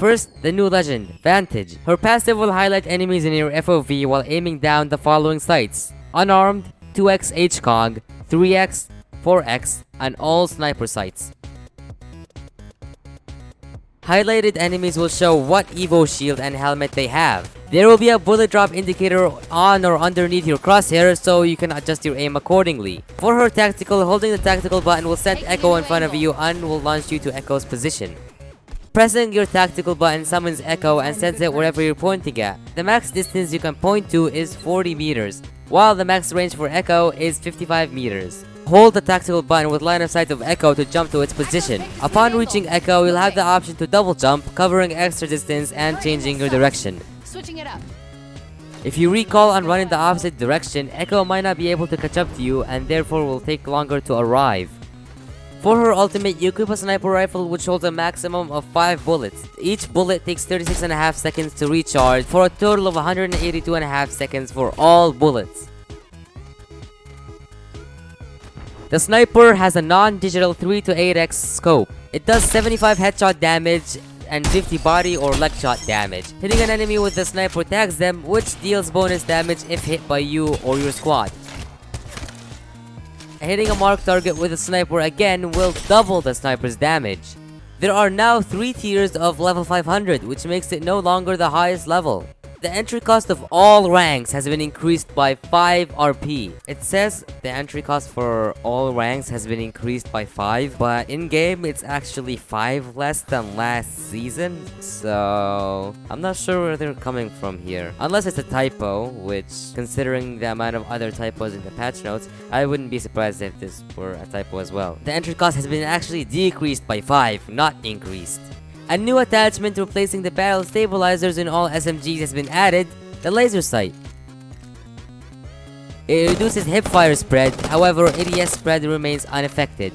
First, the new legend, Vantage. Her passive will highlight enemies in your FOV while aiming down the following sights: unarmed, 2x HCOG, 3x, 4x, and all sniper sights. Highlighted enemies will show what Evo shield and helmet they have. There will be a bullet drop indicator on or underneath your crosshair, so you can adjust your aim accordingly. For her tactical, holding the tactical button will set Echo in front of you and will launch you to Echo's position. Pressing your tactical button summons Echo and sends it wherever you're pointing at. The max distance you can point to is 40 meters, while the max range for Echo is 55 meters. Hold the tactical button with line of sight of Echo to jump to its position. Upon reaching Echo, you'll have the option to double jump, covering extra distance and changing your direction. Switching it up. If you recall on running the opposite direction, Echo might not be able to catch up to you and therefore will take longer to arrive. For her ultimate, you equip a sniper rifle which holds a maximum of 5 bullets. Each bullet takes 36.5 seconds to recharge for a total of 182.5 seconds for all bullets. The sniper has a non-digital 3 to 8x scope. It does 75 headshot damage and 50 body or leg shot damage. Hitting an enemy with the sniper tags them, which deals bonus damage if hit by you or your squad. Hitting a marked target with a sniper again will double the sniper's damage. There are now 3 tiers of level 500, which makes it no longer the highest level. The entry cost of all ranks has been increased by 5 RP. It says the entry cost for all ranks has been increased by 5, but in-game it's actually 5 less than last season, so I'm not sure where they're coming from here. Unless it's a typo, which, considering the amount of other typos in the patch notes, I wouldn't be surprised if this were a typo as well. The entry cost has been actually decreased by 5, not increased. A new attachment replacing the barrel stabilizers in all SMGs has been added, the laser sight. It reduces hipfire spread, however ADS spread remains unaffected.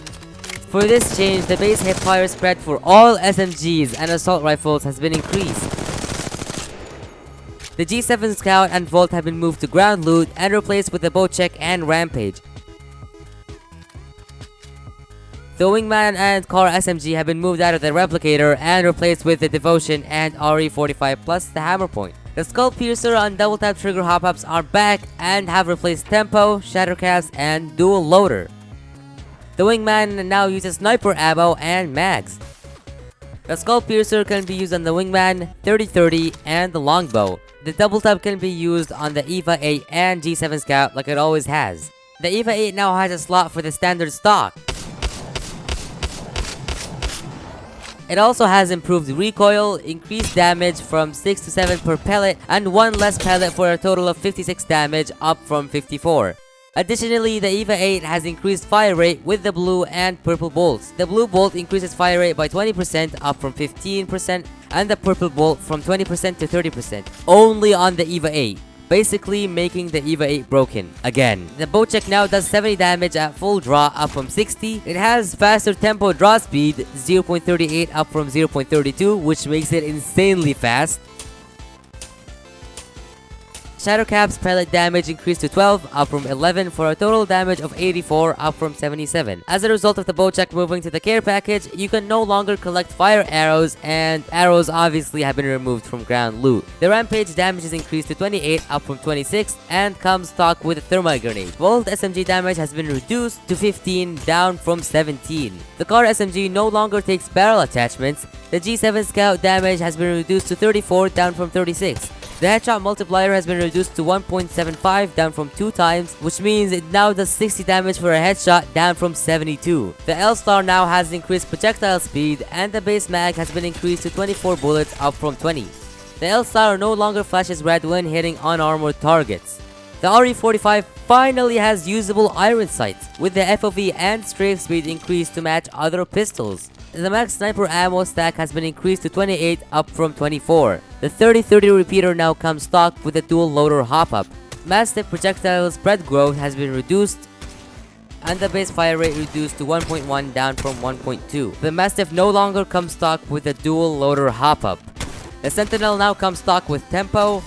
For this change, the base hipfire spread for all SMGs and assault rifles has been increased. The G7 Scout and Volt have been moved to ground loot and replaced with the Bocek and Rampage. The Wingman and Car SMG have been moved out of the Replicator and replaced with the Devotion and RE45 plus the Hammer Point. The Skull Piercer and Double Tap Trigger Hop-Ups are back and have replaced Tempo, Shattercaps, and Dual Loader. The Wingman now uses Sniper Ammo and Mags. The Skull Piercer can be used on the Wingman, 30-30, and the Longbow. The Double Tap can be used on the EVA 8 and G7 Scout like it always has. The EVA 8 now has a slot for the standard stock. It also has improved recoil, increased damage from 6 to 7 per pellet, and 1 less pellet for a total of 56 damage, up from 54. Additionally, the EVA 8 has increased fire rate with the blue and purple bolts. The blue bolt increases fire rate by 20%, up from 15%, and the purple bolt from 20% to 30%, only on the EVA 8. Basically making the EVA 8 broken again. The Bocek now does 70 damage at full draw, up from 60. It has faster tempo draw speed, 0.38 up from 0.32, which makes it insanely fast. Shadowcap's pellet damage increased to 12, up from 11, for a total damage of 84, up from 77. As a result of the Bocek moving to the care package, you can no longer collect fire arrows, and arrows obviously have been removed from ground loot. The Rampage damage is increased to 28, up from 26, and comes stock with a thermite grenade. Volt SMG damage has been reduced to 15, down from 17. The Car SMG no longer takes barrel attachments. The G7 Scout damage has been reduced to 34, down from 36. The headshot multiplier has been reduced to 1.75, down from 2 times, which means it now does 60 damage for a headshot, down from 72. The L-Star now has increased projectile speed, and the base mag has been increased to 24 bullets, up from 20. The L-Star no longer flashes red when hitting unarmored targets. The RE45 finally has usable iron sights, with the FOV and strafe speed increased to match other pistols. The max sniper ammo stack has been increased to 28, up from 24. The 30-30 repeater now comes stock with a dual loader hop-up. Mastiff projectile spread growth has been reduced, and the base fire rate reduced to 1.1, down from 1.2. The Mastiff no longer comes stock with a dual loader hop-up. The Sentinel now comes stock with tempo,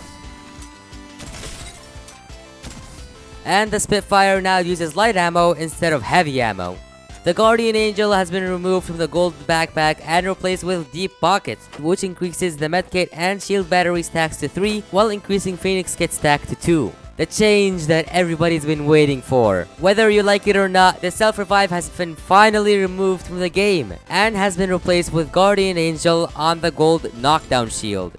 and the Spitfire now uses light ammo instead of heavy ammo. The Guardian Angel has been removed from the gold backpack and replaced with Deep Pockets, which increases the medkit and shield battery stacks to 3 while increasing Phoenix kit stack to 2. The change that everybody's been waiting for. Whether you like it or not, the self-revive has been finally removed from the game and has been replaced with Guardian Angel on the gold knockdown shield.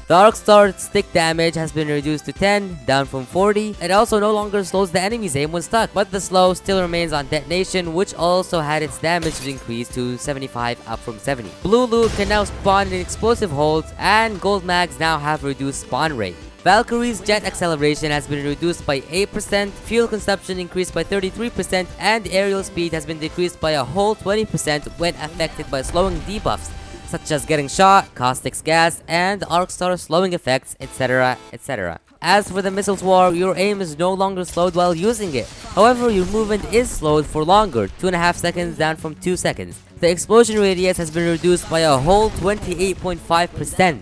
The Arc Star stick damage has been reduced to 10, down from 40. It also no longer slows the enemy's aim when stuck, but the slow still remains on detonation, which also had its damage increased to 75 up from 70. Blue loot can now spawn in explosive holds, and gold mags now have reduced spawn rate. Valkyrie's jet acceleration has been reduced by 8%, fuel consumption increased by 33%, and aerial speed has been decreased by a whole 20% when affected by slowing debuffs, such as getting shot, caustic gas, and Arc Star slowing effects, etc, etc. As for the Missiles War, your aim is no longer slowed while using it. However, your movement is slowed for longer, 2.5 seconds down from 2 seconds. The explosion radius has been reduced by a whole 28.5%.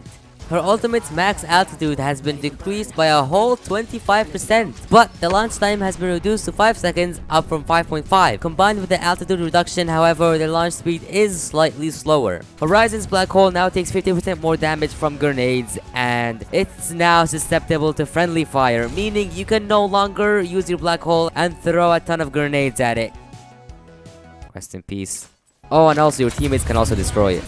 Her ultimate's max altitude has been decreased by a whole 25%, but the launch time has been reduced to 5 seconds, up from 5.5. Combined with the altitude reduction, however, the launch speed is slightly slower. Horizon's Black Hole now takes 50% more damage from grenades, and it's now susceptible to friendly fire, meaning you can no longer use your Black Hole and throw a ton of grenades at it. Rest in peace. Oh, and also your teammates can also destroy it.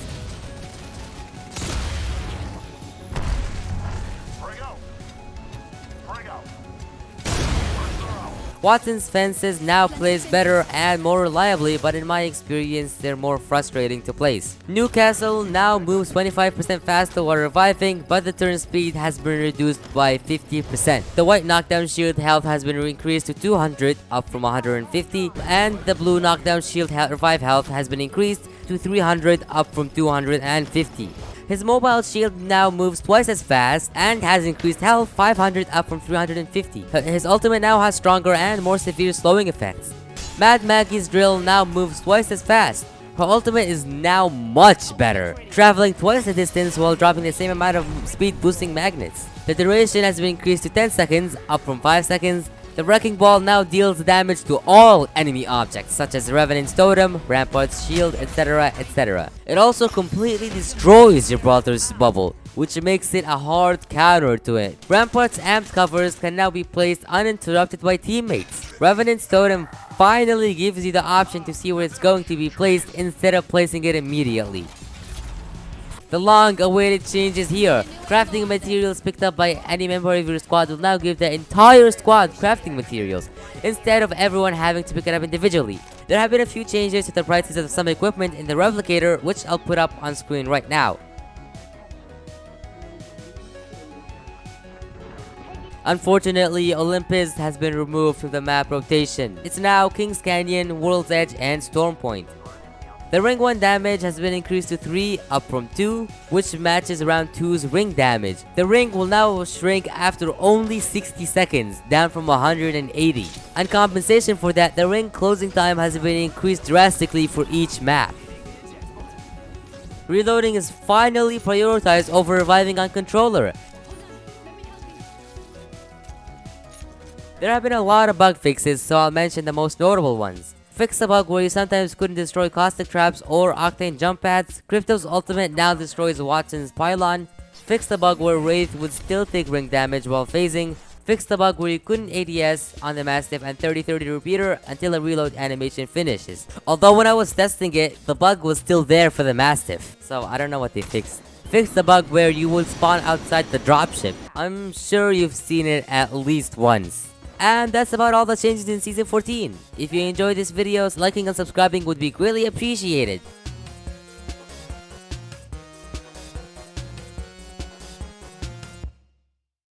Watson's fences now plays better and more reliably, but in my experience, they're more frustrating to place. Newcastle now moves 25% faster while reviving, but the turn speed has been reduced by 50%. The white knockdown shield health has been increased to 200, up from 150, and the blue knockdown shield revive health has been increased to 300, up from 250. His mobile shield now moves twice as fast and has increased health 500 up from 350. His ultimate now has stronger and more severe slowing effects. Mad Maggie's drill now moves twice as fast. Her ultimate is now much better, traveling twice the distance while dropping the same amount of speed boosting magnets. The duration has been increased to 10 seconds, up from 5 seconds. The Wrecking Ball now deals damage to all enemy objects, such as Revenant's Totem, Rampart's Shield, etc, etc. It also completely destroys Gibraltar's Bubble, which makes it a hard counter to it. Rampart's amped covers can now be placed uninterrupted by teammates. Revenant's Totem finally gives you the option to see where it's going to be placed instead of placing it immediately. The long-awaited change is here. Crafting materials picked up by any member of your squad will now give the entire squad crafting materials, instead of everyone having to pick it up individually. There have been a few changes to the prices of some equipment in the replicator, which I'll put up on screen right now. Unfortunately, Olympus has been removed from the map rotation. It's now King's Canyon, World's Edge, and Storm Point. The ring 1 damage has been increased to 3, up from 2, which matches round 2's ring damage. The ring will now shrink after only 60 seconds, down from 180. And compensation for that, the ring closing time has been increased drastically for each map. Reloading is finally prioritized over reviving on controller. There have been a lot of bug fixes, so I'll mention the most notable ones. Fix the bug where you sometimes couldn't destroy caustic traps or octane jump pads. Crypto's ultimate now destroys Watson's pylon. Fix the bug where Wraith would still take ring damage while phasing. Fix the bug where you couldn't ADS on the Mastiff and 30-30 repeater until a reload animation finishes. Although when I was testing it, the bug was still there for the Mastiff, so I don't know what they fixed. Fix the bug where you would spawn outside the dropship. I'm sure you've seen it at least once. And that's about all the changes in Season 14. If you enjoyed this video, liking and subscribing would be greatly appreciated.